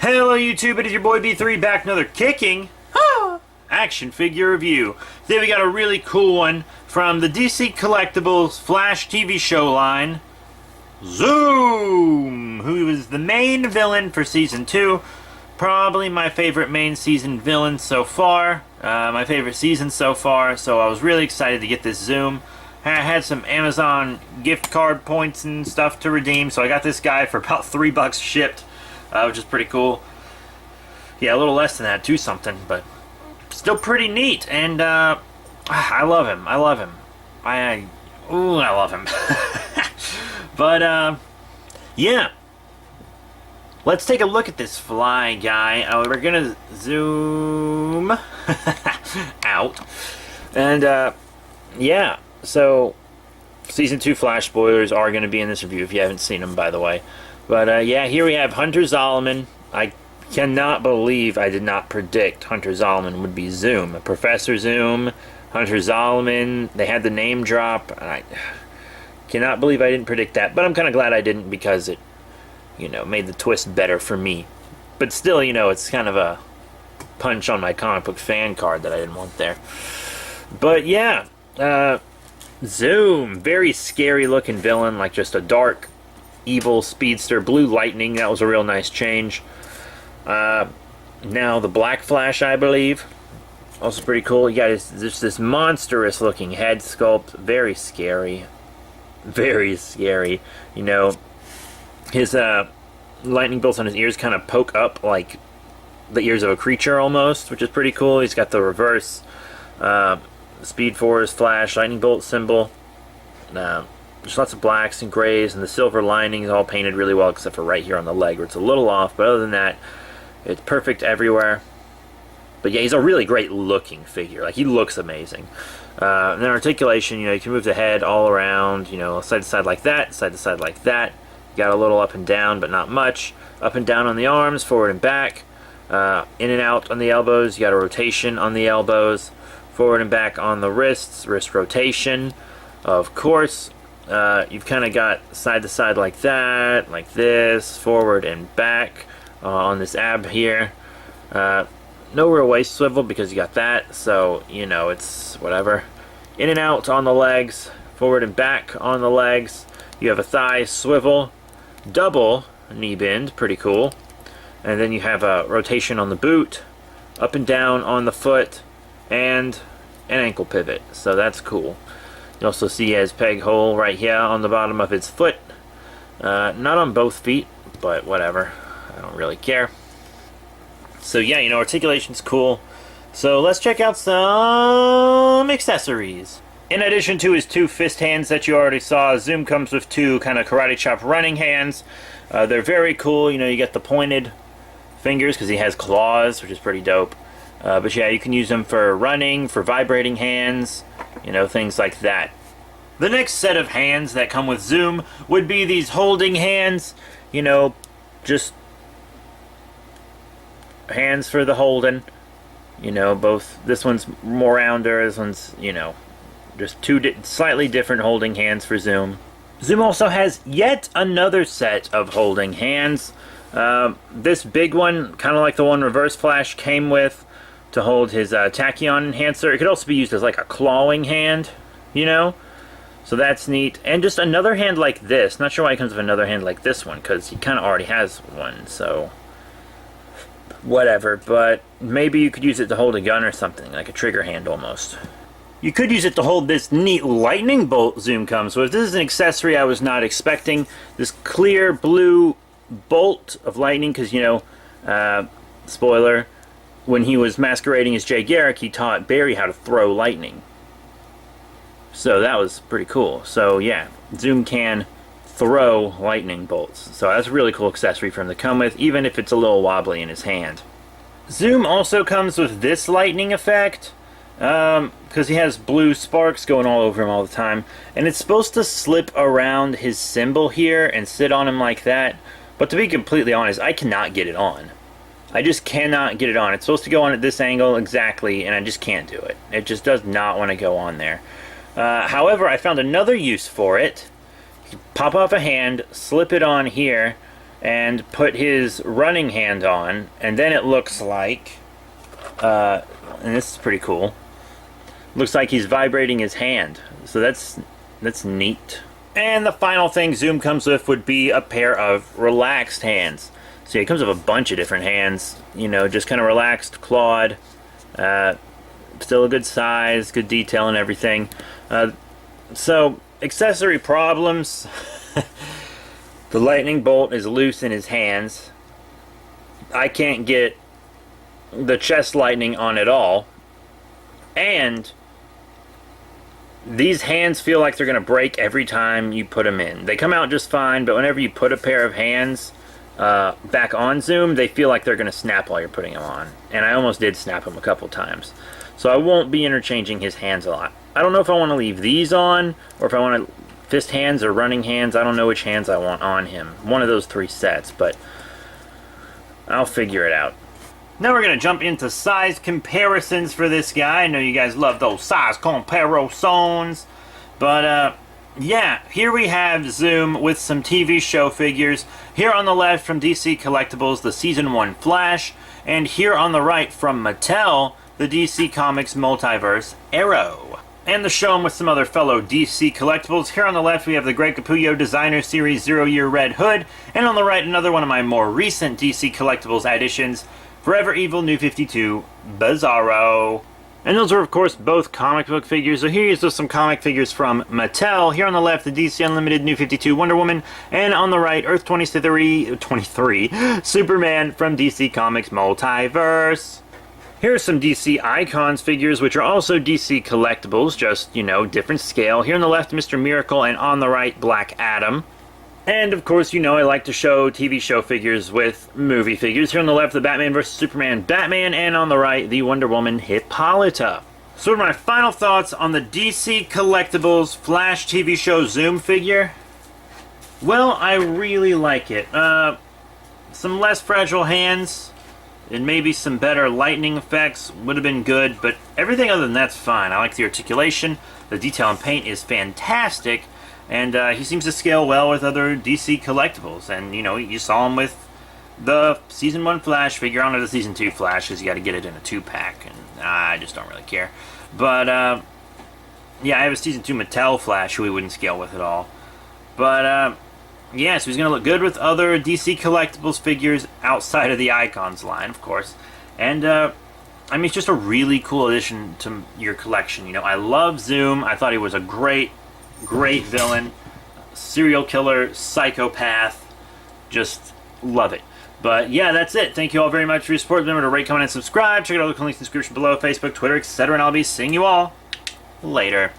Hello YouTube, it is your boy B3 back another kicking action figure review. Today we got a really cool one from the DC Collectibles Flash TV show line, Zoom, who was the main villain for Season 2. Probably my favorite main season villain so far, my favorite season so far, so I was really excited to get this Zoom. I had some Amazon gift card points and stuff to redeem, so I got this guy for about $3 shipped. Which is pretty cool. Yeah, a little less than that, 2 something, but still pretty neat. And I love him. I love him. I love him. But yeah, let's take a look at this fly guy. We're gonna zoom out, and yeah. So, season 2 Flash spoilers are going to be in this review if you haven't seen them, by the way. But yeah, here we have Hunter Zolomon. I cannot believe I did not predict Hunter Zolomon would be Zoom. Professor Zoom, Hunter Zolomon, they had the name drop. And I cannot believe I didn't predict that. But I'm kind of glad I didn't because it, made the twist better for me. But still, it's kind of a punch on my comic book fan card that I didn't want there. But yeah, Zoom, very scary looking villain, like just a dark evil speedster. Blue lightning, that was a real nice change. Now the black flash, I believe, also pretty cool. You got just this monstrous looking head sculpt, very scary, very scary. His lightning bolts on his ears kind of poke up like the ears of a creature almost, which is pretty cool. He's got the reverse Speed Force flash lightning bolt symbol. There's lots of blacks and grays, and the silver lining is all painted really well, except for right here on the leg where it's a little off. But other than that, it's perfect everywhere. But yeah, he's a really great looking figure. Like, he looks amazing. And then articulation, you can move the head all around, side to side like that, side to side like that. You got a little up and down, but not much. Up and down on the arms, forward and back. In and out on the elbows. You got a rotation on the elbows. Forward and back on the wrists. Wrist rotation, of course. You've kind of got side to side like that, like this, forward and back on this ab here. No real waist swivel because you got that, so it's whatever. In and out on the legs, forward and back on the legs. You have a thigh swivel, double knee bend, pretty cool. And then you have a rotation on the boot, up and down on the foot, and an ankle pivot, so that's cool. You also see he has peg hole right here on the bottom of his foot. Not on both feet, but whatever. I don't really care. So yeah, articulation's cool. So let's check out some accessories. In addition to his 2 fist hands that you already saw, Zoom comes with 2 kind of karate chop running hands. They're very cool. You get the pointed fingers because he has claws, which is pretty dope. But yeah, you can use them for running, for vibrating hands, things like that. The next set of hands that come with Zoom would be these holding hands, just hands for the holding, both. This one's more rounder, this one's, just 2 slightly different holding hands for Zoom. Zoom also has yet another set of holding hands. This big one, kind of like the one Reverse Flash came with, to hold his tachyon enhancer. It could also be used as like a clawing hand, so that's neat. And just another hand like this. Not sure why he comes with another hand like this one, because he kind of already has one, so whatever. But maybe you could use it to hold a gun or something, like a trigger hand almost. You could use it to hold this neat lightning bolt Zoom comes with. This is an accessory I was not expecting. This clear blue bolt of lightning, because spoiler, when he was masquerading as Jay Garrick, he taught Barry how to throw lightning. So that was pretty cool. So yeah, Zoom can throw lightning bolts. So that's a really cool accessory for him to come with, even if it's a little wobbly in his hand. Zoom also comes with this lightning effect, because he has blue sparks going all over him all the time. And it's supposed to slip around his symbol here and sit on him like that. But to be completely honest, I cannot get it on. I just cannot get it on. It's supposed to go on at this angle exactly, and I just can't do it. It just does not want to go on there. However, I found another use for it. You pop off a hand, slip it on here, and put his running hand on, and then it looks like, and this is pretty cool, looks like he's vibrating his hand. So that's neat. And the final thing Zoom comes with would be a pair of relaxed hands. So yeah, it comes with a bunch of different hands, you know, just kind of relaxed, clawed, still a good size, good detail and everything. So, accessory problems. The lightning bolt is loose in his hands. I can't get the chest lightning on at all. And these hands feel like they're going to break every time you put them in. They come out just fine, but whenever you put a pair of hands back on Zoom, they feel like they're going to snap while you're putting them on. And I almost did snap them a couple times. So I won't be interchanging his hands a lot. I don't know if I want to leave these on, or if I want to fist hands or running hands. I don't know which hands I want on him. One of those 3 sets, but I'll figure it out. Now we're going to jump into size comparisons for this guy. I know you guys love those size comparisons. But, yeah, here we have Zoom with some TV show figures. Here on the left from DC Collectibles, the Season 1 Flash. And here on the right from Mattel, the DC Comics Multiverse Arrow. And to show them with some other fellow DC Collectibles, here on the left we have the Greg Capullo Designer Series 0-Year Red Hood. And on the right, another one of my more recent DC Collectibles additions, Forever Evil New 52 Bizarro. And those are, of course, both comic book figures. So here's just some comic figures from Mattel. Here on the left, the DC Unlimited New 52 Wonder Woman. And on the right, Earth 23 Superman from DC Comics Multiverse. Here's some DC Icons figures, which are also DC Collectibles, just, you know, different scale. Here on the left, Mr. Miracle, and on the right, Black Adam. And, of course, you know I like to show TV show figures with movie figures. Here on the left, the Batman vs. Superman Batman, and on the right, the Wonder Woman Hippolyta. So what are my final thoughts on the DC Collectibles Flash TV show Zoom figure? Well, I really like it. Some less fragile hands, and maybe some better lightning effects would have been good, but everything other than that's fine. I like the articulation, the detail and paint is fantastic. And he seems to scale well with other DC Collectibles. And, you know, you saw him with the Season 1 Flash figure on the Season 2 Flash, because you got to get it in a 2-pack. And I just don't really care. But, yeah, I have a Season 2 Mattel Flash who he wouldn't scale with at all. But, yeah, so he's going to look good with other DC Collectibles figures outside of the Icons line, of course. And, I mean, it's just a really cool addition to your collection. You know, I love Zoom. I thought he was a great villain, serial killer, psychopath, just love it. But yeah, that's it. Thank you all very much for your support. Remember to rate, comment, and subscribe. Check out all the links in the description below, Facebook, Twitter, etc. And I'll be seeing you all later.